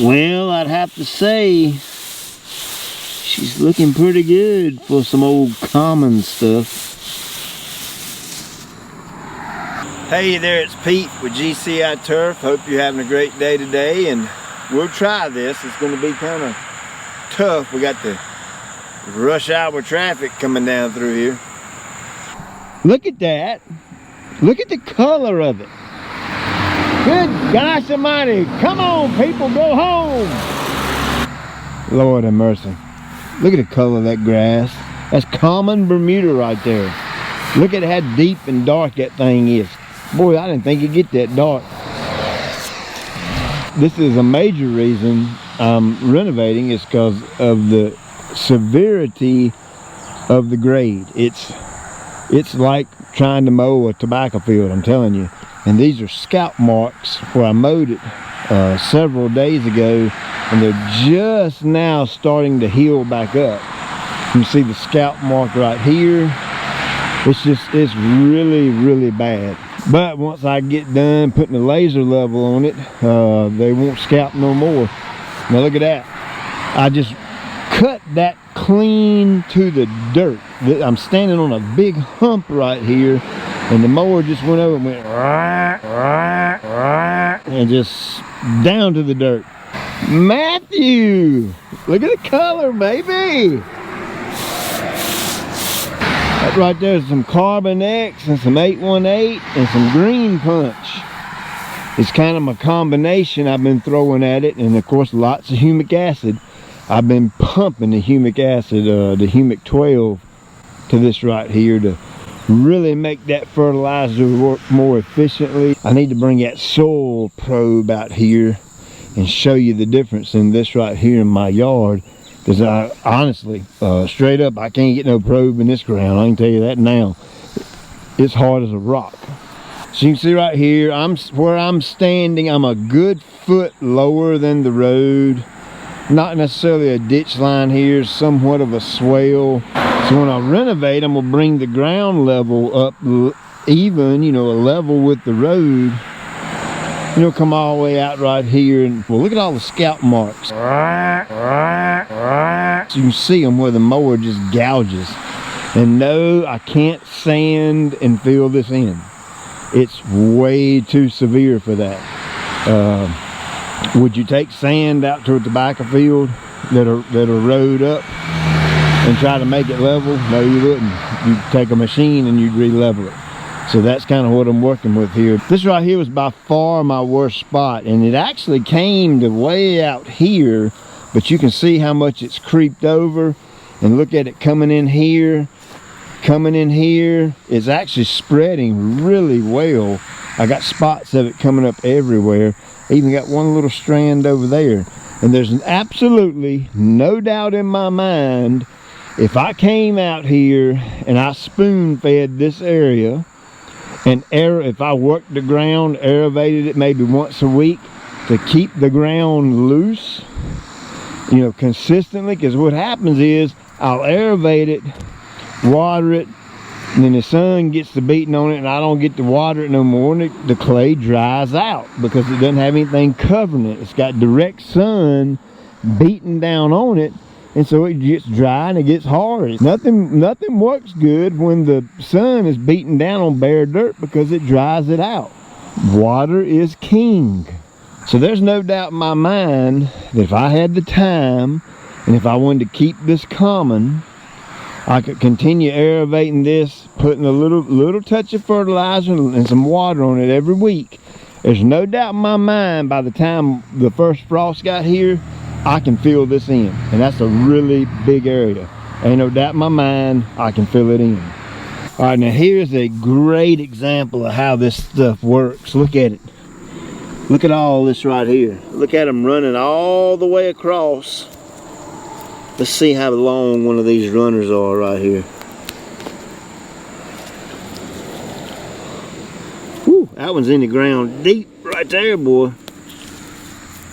Well, I'd have to say she's looking pretty good for some old common stuff. Hey there, it's Pete with GCI Turf. Hope you're having a great day today, and we'll try this. It's going to be kind of tough. We got the rush hour traffic coming down through here. Look at that. Look at the color of it. Good gosh almighty. Come on, people, go home. Lord have mercy. Look at the color of that grass. That's common Bermuda right there. Look at how deep and dark that thing is. Boy, I didn't think it'd get that dark. This is a major reason I'm renovating, is because of the severity of the grade. It's like trying to mow a tobacco field, I'm telling you. And these are scalp marks where I mowed it several days ago, and they're just now starting to heal back up. You can see the scalp mark right here. It's really, really bad. But once I get done putting the laser level on it, they won't scalp no more. Now look at that. I just cut that clean to the dirt. I'm standing on a big hump right here, and the mower just went over and went and just down to the dirt. Matthew, look at the color, baby. That right there is some Carbon X and some 818 and some Green Punch. It's kind of a combination I've been throwing at it, and of course lots of humic acid. I've been pumping the humic acid, the humic 12 to this right here to really make that fertilizer work more efficiently. I need to bring that soil probe out here and show you the difference in this right here in my yard. Because I honestly, straight up, I can't get no probe in this ground. I can tell you that now. It's hard as a rock. So you can see right here, where I'm standing, I'm a good foot lower than the road. Not necessarily a ditch line here, somewhat of a swale. So when I renovate, I'm gonna bring the ground level up even, you know, a level with the road. You know, come all the way out right here, and well, look at all the scalp marks. So you can see them where the mower just gouges. And no, I can't sand and fill this in. It's way too severe for that. Would you take sand out to a tobacco field that'll road up and try to make it level? No, you wouldn't. You'd take a machine and you'd re-level it. So that's kind of what I'm working with here. This right here was by far my worst spot, and it actually came to way out here, but you can see how much it's creeped over, and look at it coming in here. It's actually spreading really well. I got spots of it coming up everywhere. I even got one little strand over there. And there's absolutely no doubt in my mind, if I came out here and I spoon fed this area, and if I worked the ground, aerated it maybe once a week to keep the ground loose, you know, consistently, because what happens is I'll aerate it, water it, and then the sun gets to beating on it, and I don't get to water it no more, and the clay dries out because it doesn't have anything covering it. It's got direct sun beating down on it, and so it gets dry and it gets hard. Nothing works good when the sun is beating down on bare dirt, because it dries it out. Water is king. So there's no doubt in my mind that if I had the time, and if I wanted to keep this common, I could continue aerating this, putting a little touch of fertilizer and some water on it every week. There's no doubt in my mind, by the time the first frost got here, I can fill this in. And that's a really big area. Ain't no doubt in my mind, I can fill it in. All right, now here's a great example of how this stuff works. Look at it. Look at all this right here. Look at them running all the way across. Let's see how long one of these runners are right here. Whew, that one's in the ground deep right there, boy.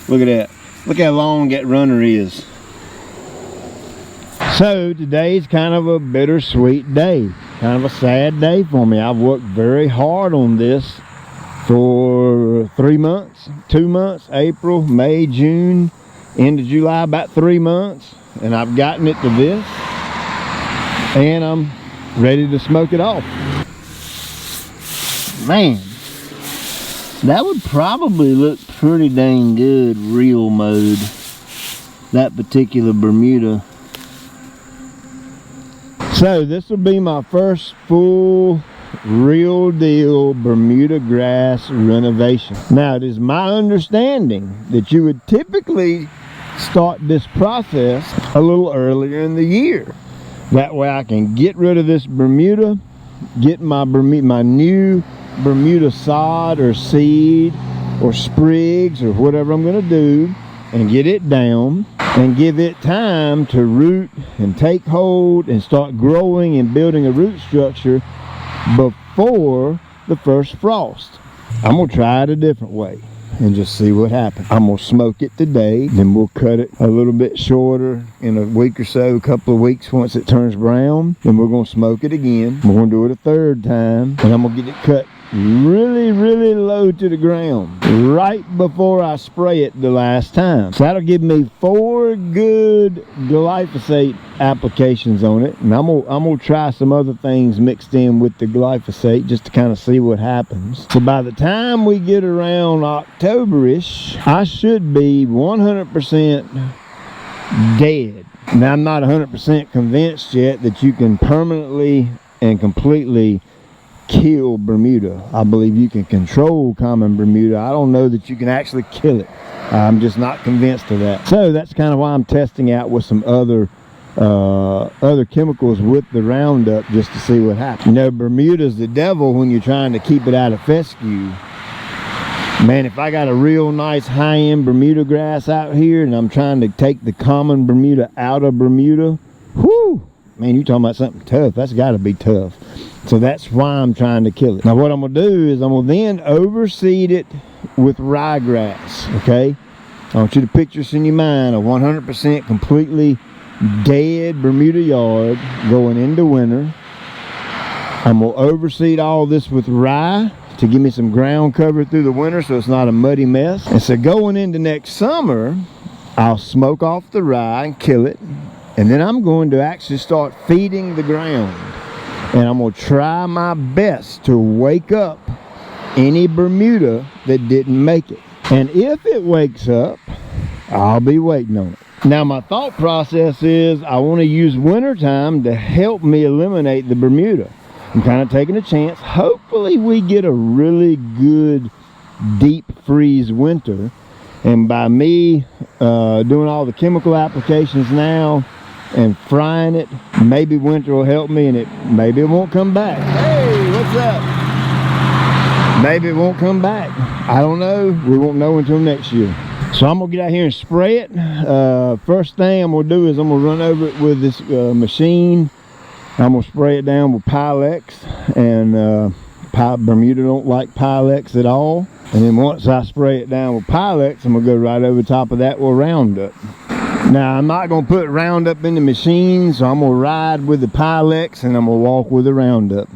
Look at that. Look how long that runner is. So today's kind of a bittersweet day. Kind of a sad day for me. I've worked very hard on this for 3 months, 2 months, April, May, June, end of July, about 3 months. And I've gotten it to this, and I'm ready to smoke it off. Man, that would probably look pretty dang good real mode, that particular Bermuda. So this will be my first full real deal Bermuda grass renovation. Now, it is my understanding that you would typically start this process a little earlier in the year. That way I can get rid of this Bermuda, get my new Bermuda sod or seed or sprigs or whatever I'm going to do, and get it down and give it time to root and take hold and start growing and building a root structure before the first frost. I'm going to try it a different way and just see what happens. I'm going to smoke it today, then we'll cut it a little bit shorter in a week or so, a couple of weeks once it turns brown. Then we're going to smoke it again. We're going to do it a third time, and I'm going to get it cut really, really low to the ground right before I spray it the last time. So that'll give me 4 good glyphosate applications on it, and I'm gonna try some other things mixed in with the glyphosate just to kind of see what happens. So by the time we get around October-ish, I should be 100% dead. Now, I'm not 100% convinced yet that you can permanently and completely kill Bermuda. I believe you can control common Bermuda. I don't know that you can actually kill it. I'm just not convinced of that. So that's kind of why I'm testing out with some other chemicals with the Roundup, just to see what happens. You know, Bermuda's the devil when you're trying to keep it out of fescue. Man, if I got a real nice high-end Bermuda grass out here and I'm trying to take the common Bermuda out of Bermuda, whoo, man, you talking about something tough. That's got to be tough. So that's why I'm trying to kill it. Now what I'm going to do is I'm going to then overseed it with ryegrass, okay? I want you to picture this in your mind, a 100% completely dead Bermuda yard going into winter. I'm going to overseed all this with rye to give me some ground cover through the winter so it's not a muddy mess. And so going into next summer, I'll smoke off the rye and kill it. And then I'm going to actually start feeding the ground. And I'm going to try my best to wake up any Bermuda that didn't make it. And if it wakes up, I'll be waiting on it. Now, my thought process is I want to use wintertime to help me eliminate the Bermuda. I'm kind of taking a chance. Hopefully we get a really good deep freeze winter. And by me doing all the chemical applications now and frying it, maybe winter will help me, and maybe it won't come back. Hey, what's up? Maybe it won't come back. I don't know. We won't know until next year. So I'm gonna get out here and spray it. First thing I'm gonna do is I'm gonna run over it with this machine. I'm gonna spray it down with Pylex, and Bermuda don't like Pylex at all. And then once I spray it down with Pylex, I'm gonna go right over top of that with Roundup. Now, I'm not going to put Roundup in the machine, so I'm going to ride with the Pylex and I'm going to walk with the Roundup.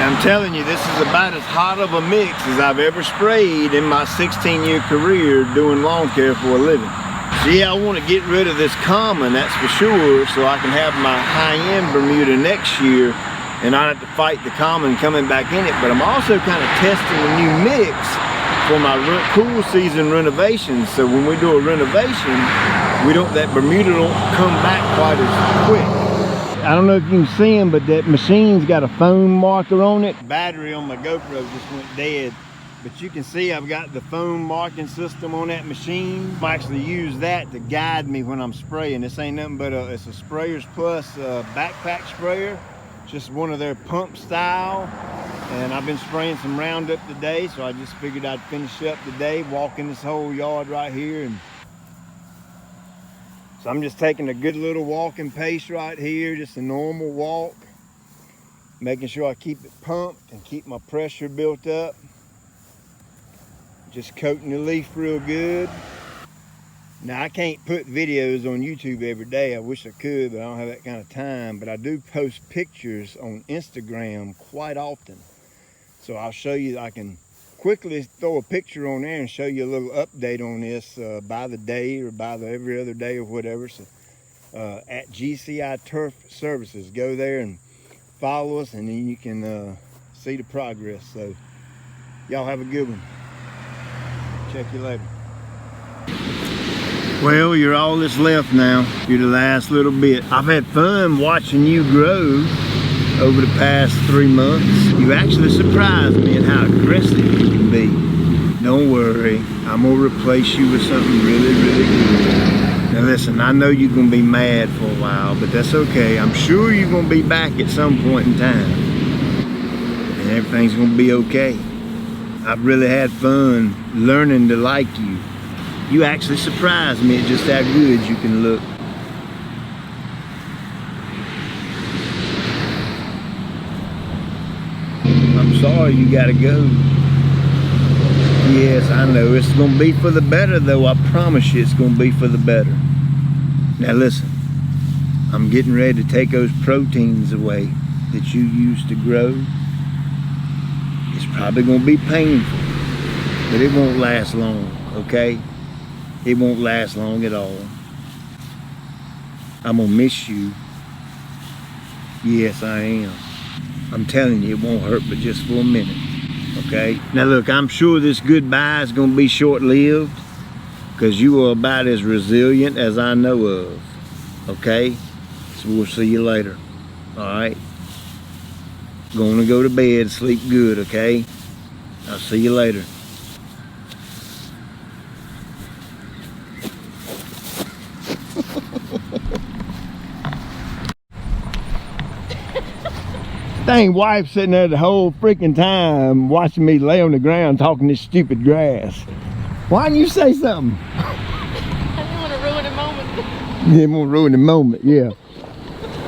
I'm telling you, this is about as hot of a mix as I've ever sprayed in my 16-year career doing lawn care for a living. So yeah, I want to get rid of this common, that's for sure, so I can have my high-end Bermuda next year and not have to fight the common coming back in it. But I'm also kind of testing a new mix for my cool season renovations. So when we do a renovation, that Bermuda don't come back quite as quick. I don't know if you can see them, but that machine's got a foam marker on it. Battery on my GoPro just went dead, but you can see I've got the foam marking system on that machine. I actually use that to guide me when I'm spraying. This ain't nothing but it's a Sprayers Plus backpack sprayer. It's just one of their pump style. And I've been spraying some Roundup today, so I just figured I'd finish up today, walking this whole yard right here. And so I'm just taking a good little walking pace right here, just a normal walk. Making sure I keep it pumped and keep my pressure built up. Just coating the leaf real good. Now I can't put videos on YouTube every day. I wish I could, but I don't have that kind of time. But I do post pictures on Instagram quite often. So I'll show you, I can quickly throw a picture on there and show you a little update on this by the day or by the every other day or whatever. So at GCI Turf Services, go there and follow us, and then you can see the progress. So y'all have a good one. Check you later. Well, you're all that's left now. You're the last little bit. I've had fun watching you grow over the past 3 months. You actually surprised me at how aggressive you can be. Don't worry, I'm gonna replace you with something really, really good. Now listen, I know you're gonna be mad for a while, but that's okay. I'm sure you're gonna be back at some point in time. And everything's gonna be okay. I've really had fun learning to like you. You actually surprised me at just how good you can look. I'm sorry you gotta go. Yes, I know. It's gonna be for the better though. I promise you it's gonna be for the better. Now listen, I'm getting ready to take those proteins away that you used to grow. It's probably gonna be painful, but it won't last long, okay? It won't last long at all. I'm gonna miss you. Yes, I am. I'm telling you, it won't hurt but just for a minute, okay? Now look, I'm sure this goodbye is gonna be short-lived because you are about as resilient as I know of, okay? So we'll see you later, all right? Gonna go to bed, sleep good, okay? I'll see you later. Dang wife sitting there the whole freaking time watching me lay on the ground talking this stupid grass. Why didn't you say something? I didn't want to ruin a moment. You didn't want to ruin the moment, yeah.